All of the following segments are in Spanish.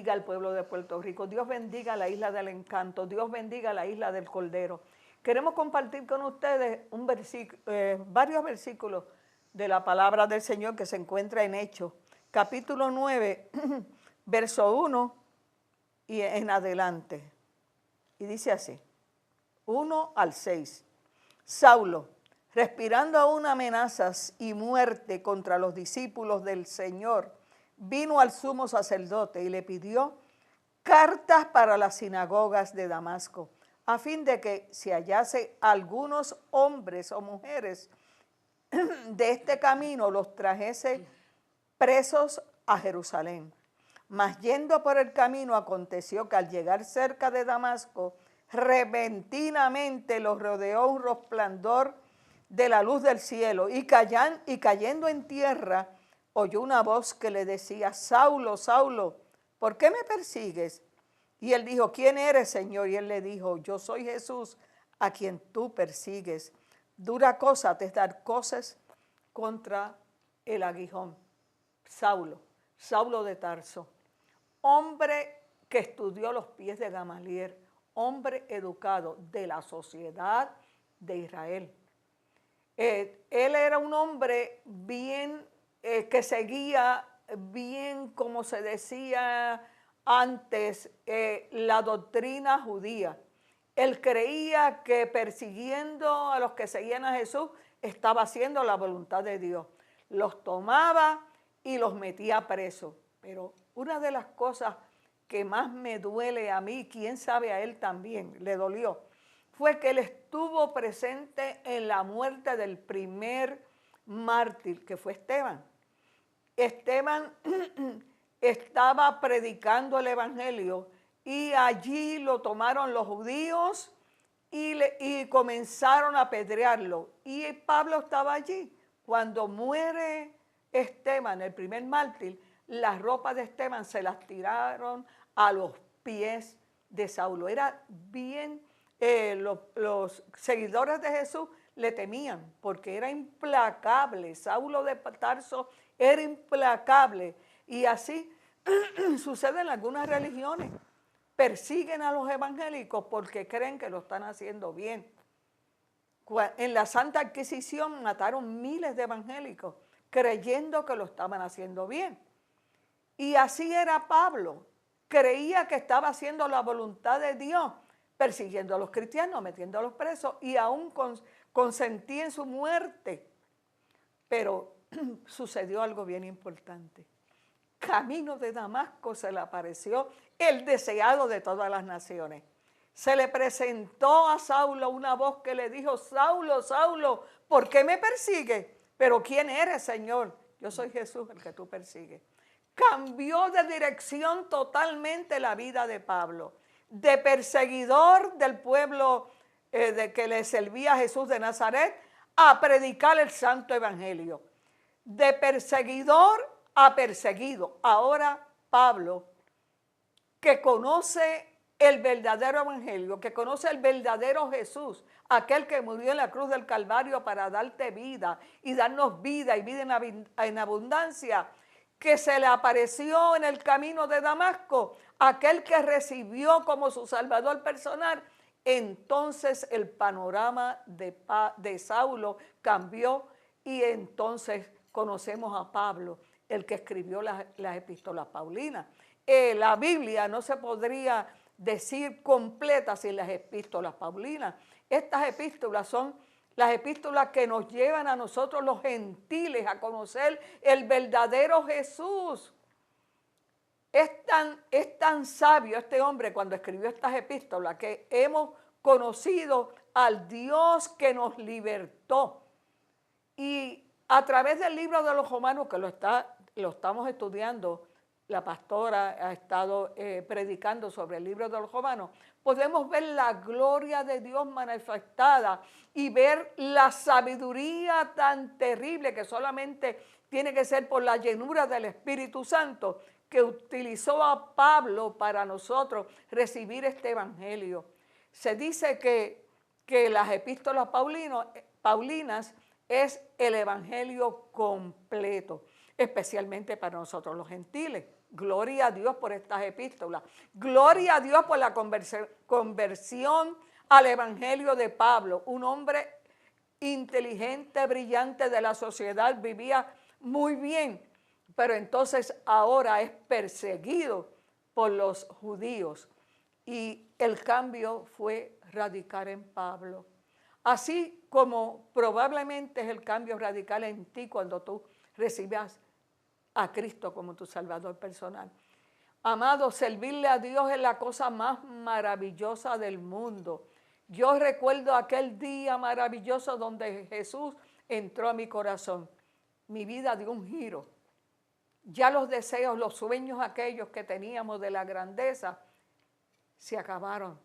bendiga al pueblo de Puerto Rico, Dios bendiga la Isla del Encanto, Dios bendiga la Isla del Cordero. Queremos compartir con ustedes varios versículos de la palabra del Señor que se encuentra en Hechos, capítulo 9, verso 1 y en adelante. Y dice así, 1 al 6. Saulo, respirando aún amenazas y muerte contra los discípulos del Señor, vino al sumo sacerdote y le pidió cartas para las sinagogas de Damasco, a fin de que si hallase algunos hombres o mujeres de este camino, los trajese presos a Jerusalén. Mas yendo por el camino, aconteció que al llegar cerca de Damasco, repentinamente los rodeó un resplandor de la luz del cielo, y cayendo en tierra, oyó una voz que le decía, Saulo, Saulo, ¿por qué me persigues? Y él dijo, ¿quién eres, Señor? Y él le dijo, yo soy Jesús, a quien tú persigues. Dura cosa te es dar cosas contra el aguijón. Saulo, Saulo de Tarso, hombre que estudió los pies de Gamaliel, hombre educado de la sociedad de Israel. Él era un hombre bien, que seguía bien, como se decía antes, la doctrina judía. Él creía que persiguiendo a los que seguían a Jesús, estaba haciendo la voluntad de Dios. Los tomaba y los metía presos. Pero una de las cosas que más me duele a mí, quién sabe a él también, le dolió, fue que él estuvo presente en la muerte del primer mártir, que fue Esteban. Esteban estaba predicando el evangelio y allí lo tomaron los judíos y comenzaron a apedrearlo. Y Pablo estaba allí. Cuando muere Esteban, el primer mártir, las ropas de Esteban se las tiraron a los pies de Saulo. Era bien, los seguidores de Jesús le temían porque era implacable. Saulo de Tarso era implacable. Y así sucede en algunas religiones. Persiguen a los evangélicos porque creen que lo están haciendo bien. En la Santa Inquisición mataron miles de evangélicos creyendo que lo estaban haciendo bien. Y así era Pablo. Creía que estaba haciendo la voluntad de Dios, persiguiendo a los cristianos, metiéndolos presos y aún consentía en su muerte. Pero sucedió algo bien importante. Camino de Damasco se le apareció el deseado de todas las naciones. Se le presentó a Saulo una voz que le dijo, Saulo, Saulo, ¿por qué me persigues? Pero ¿quién eres, Señor? Yo soy Jesús, el que tú persigues. Cambió de dirección totalmente la vida de Pablo. De perseguidor del pueblo de que le servía a Jesús de Nazaret, a predicar el santo evangelio. De perseguidor a perseguido. Ahora Pablo, que conoce el verdadero evangelio, que conoce el verdadero Jesús, aquel que murió en la cruz del Calvario para darte vida y darnos vida y vida en abundancia, que se le apareció en el camino de Damasco, aquel que recibió como su salvador personal. Entonces el panorama de Saulo cambió y entonces conocemos a Pablo, el que escribió las epístolas paulinas. La Biblia no se podría decir completa sin las epístolas paulinas. Estas epístolas son las epístolas que nos llevan a nosotros los gentiles a conocer el verdadero Jesús. Es tan sabio este hombre cuando escribió estas epístolas que hemos conocido al Dios que nos libertó. Y a través del libro de los Romanos, que lo estamos estudiando, la pastora ha estado predicando sobre el libro de los Romanos, podemos ver la gloria de Dios manifestada y ver la sabiduría tan terrible que solamente tiene que ser por la llenura del Espíritu Santo que utilizó a Pablo para nosotros recibir este evangelio. Se dice que las epístolas paulinas es el evangelio completo, especialmente para nosotros los gentiles. Gloria a Dios por estas epístolas. Gloria a Dios por la conversión al Evangelio de Pablo. Un hombre inteligente, brillante de la sociedad, vivía muy bien, pero entonces ahora es perseguido por los judíos. Y el cambio fue radical en Pablo. Así como probablemente es el cambio radical en ti cuando tú recibas a Cristo como tu Salvador personal. Amado, servirle a Dios es la cosa más maravillosa del mundo. Yo recuerdo aquel día maravilloso donde Jesús entró a mi corazón. Mi vida dio un giro. Ya los deseos, los sueños aquellos que teníamos de la grandeza se acabaron.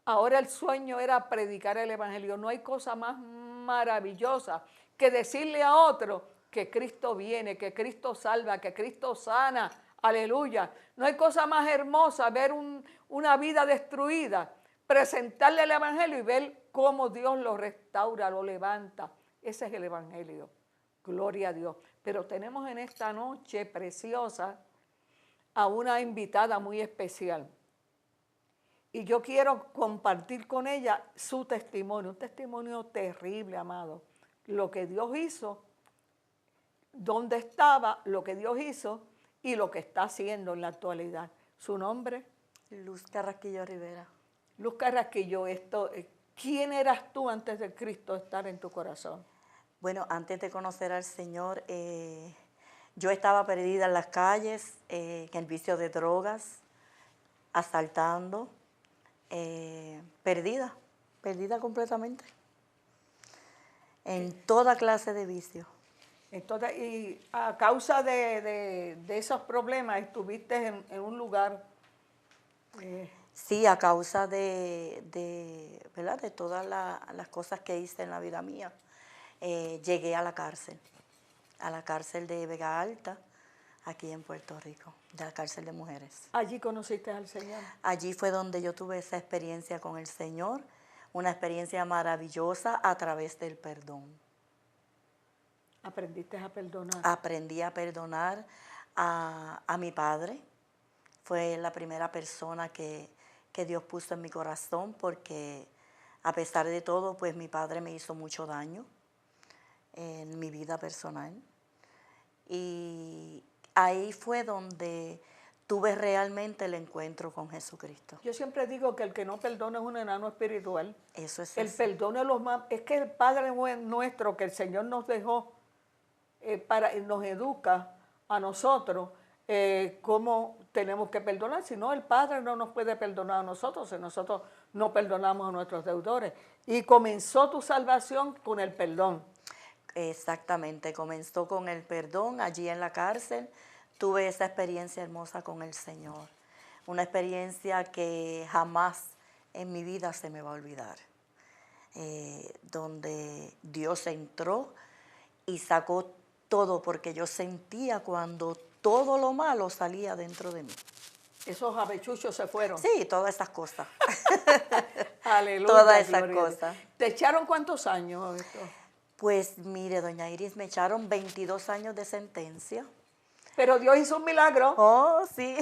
Ahora el sueño era predicar el Evangelio. No hay cosa más maravillosa que decirle a otro que Cristo viene, que Cristo salva, que Cristo sana. Aleluya. No hay cosa más hermosa ver una vida destruida, presentarle el Evangelio y ver cómo Dios lo restaura, lo levanta. Ese es el Evangelio. Gloria a Dios. Pero tenemos en esta noche preciosa a una invitada muy especial. Y yo quiero compartir con ella su testimonio, un testimonio terrible, amado. Lo que Dios hizo, dónde estaba, lo que Dios hizo y lo que está haciendo en la actualidad. ¿Su nombre? Luz Carrasquillo Rivera. Luz Carrasquillo, ¿quién eras tú antes de Cristo estar en tu corazón? Bueno, antes de conocer al Señor, yo estaba perdida en las calles, en el vicio de drogas, asaltando, perdida completamente, en toda clase de vicio. Entonces, y a causa de esos problemas estuviste en un lugar. Sí, a causa ¿verdad? De todas las cosas que hice en la vida mía, llegué a la cárcel de Vega Alta, aquí en Puerto Rico, de la cárcel de mujeres. Allí conociste al Señor. Allí fue donde yo tuve esa experiencia con el Señor, una experiencia maravillosa a través del perdón. Aprendiste a perdonar. Aprendí a perdonar a mi padre. Fue la primera persona que Dios puso en mi corazón, porque a pesar de todo, pues mi padre me hizo mucho daño en mi vida personal. Y ahí fue donde tuve realmente el encuentro con Jesucristo. Yo siempre digo que el que no perdona es un enano espiritual. Eso es El así. perdón es es que el Padre nuestro que el Señor nos dejó, nos educa a nosotros cómo tenemos que perdonar. Si no, el Padre no nos puede perdonar a nosotros si nosotros no perdonamos a nuestros deudores. Y comenzó tu salvación con el perdón. Exactamente, comenzó con el perdón allí en la cárcel. Tuve esa experiencia hermosa con el Señor, una experiencia que jamás en mi vida se me va a olvidar, donde Dios entró y sacó todo, porque yo sentía cuando todo lo malo salía dentro de mí. Esos avechuchos se fueron. Sí, todas esas cosas. Aleluya. Todas esas cosas. ¿Te echaron cuántos años esto? Pues mire, doña Iris, me echaron 22 años de sentencia. Pero Dios hizo un milagro. Oh, sí.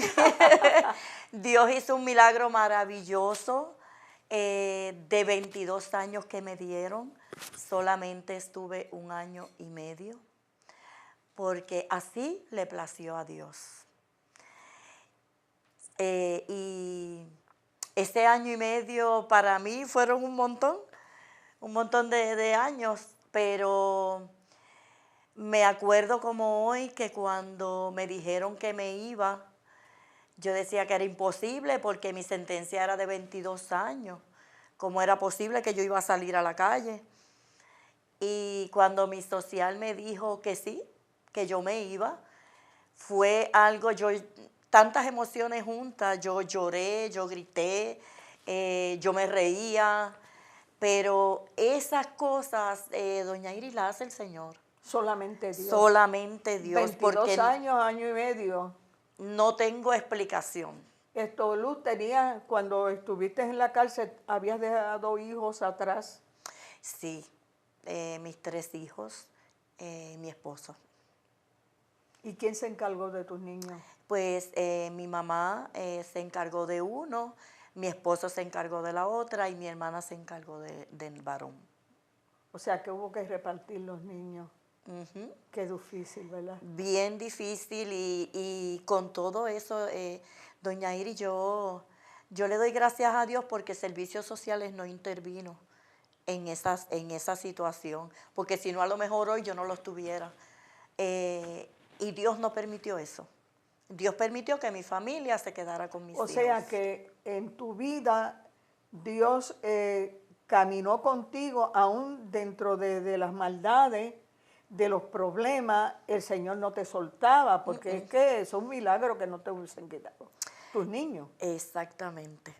Dios hizo un milagro maravilloso. De 22 años que me dieron, solamente estuve 1 año y medio, porque así le plació a Dios. Y ese año y medio para mí fueron un montón de años, pero me acuerdo como hoy que cuando me dijeron que me iba, yo decía que era imposible porque mi sentencia era de 22 años. ¿Cómo era posible que yo iba a salir a la calle? Y cuando mi social me dijo que sí, que yo me iba, fue algo, tantas emociones juntas, yo lloré, yo grité, yo me reía, pero esas cosas, doña Iris, las hace el Señor. Solamente Dios. Solamente Dios. 22 años, año y medio. No tengo explicación. Luz, cuando estuviste en la cárcel, ¿habías dejado hijos atrás? Sí, mis 3 hijos, mi esposo. ¿Y quién se encargó de tus niños? Pues mi mamá se encargó de uno, mi esposo se encargó de la otra y mi hermana se encargó del varón. O sea, que hubo que repartir los niños. Ujú. Qué difícil, ¿verdad? Bien difícil y con todo eso, doña Iri, yo le doy gracias a Dios porque Servicios Sociales no intervino en esa situación, porque si no a lo mejor hoy yo no lo tuviera. Y Dios no permitió eso. Dios permitió que mi familia se quedara con mis O hijos. sea que en tu vida Dios caminó contigo aún dentro de las maldades, de los problemas, el Señor no te soltaba, porque es que eso es un milagro que no te hubiesen quitado tus niños. Exactamente.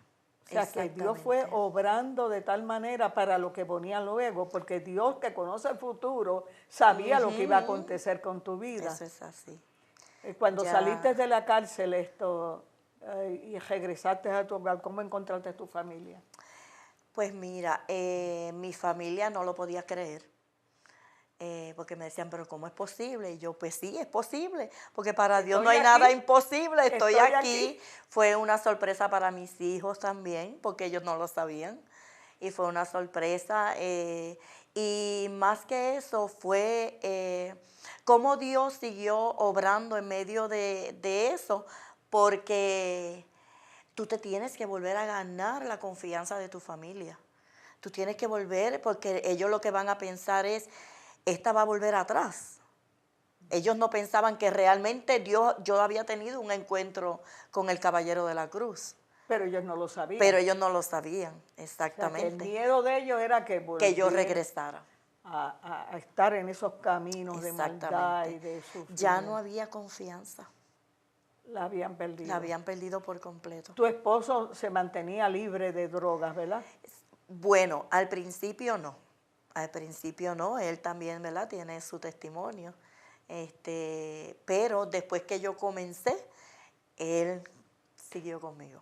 O sea que Dios fue Exactamente. obrando de tal manera para lo que ponía luego, porque Dios que conoce el futuro sabía lo que iba a Ujú. acontecer con tu vida. Eso es así. Cuando Ya. saliste de la cárcel y regresaste a tu hogar, ¿cómo encontraste a tu familia? Pues mira, mi familia no lo podía creer, porque me decían, pero ¿cómo es posible? Y yo, pues sí, es posible, porque para Dios no Estoy hay nada aquí, imposible, estoy estoy aquí. aquí. Fue una sorpresa para mis hijos también, porque ellos no lo sabían, y fue una sorpresa. Y más que eso, fue cómo Dios siguió obrando en medio de eso, porque tú te tienes que volver a ganar la confianza de tu familia. Tú tienes que volver porque ellos lo que van a pensar es, esta va a volver atrás. Ellos no pensaban que realmente yo había tenido un encuentro con el Caballero de la Cruz, Pero ellos no lo sabían. pero ellos no lo sabían O sea, que el exactamente, miedo de ellos era que que yo volviera regresara. a estar en esos caminos de maldad y Exactamente. de Ya no sufrimiento. había confianza, La habían la perdido. habían perdido por completo. Tu esposo se mantenía libre de drogas, ¿verdad? Bueno, al principio no. Al principio no, él también, ¿verdad? Tiene su testimonio. Pero después que yo comencé, él siguió conmigo.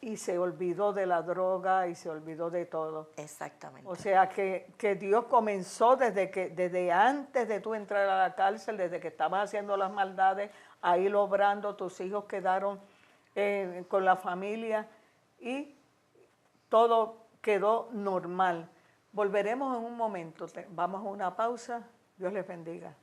Y se olvidó de la droga y se olvidó de todo. Exactamente. O sea que Dios comenzó desde antes de tú entrar a la cárcel, desde que estabas haciendo las maldades, a ir obrando, tus hijos quedaron con la familia y todo quedó normal. Volveremos en un momento, vamos a una pausa, Dios les bendiga.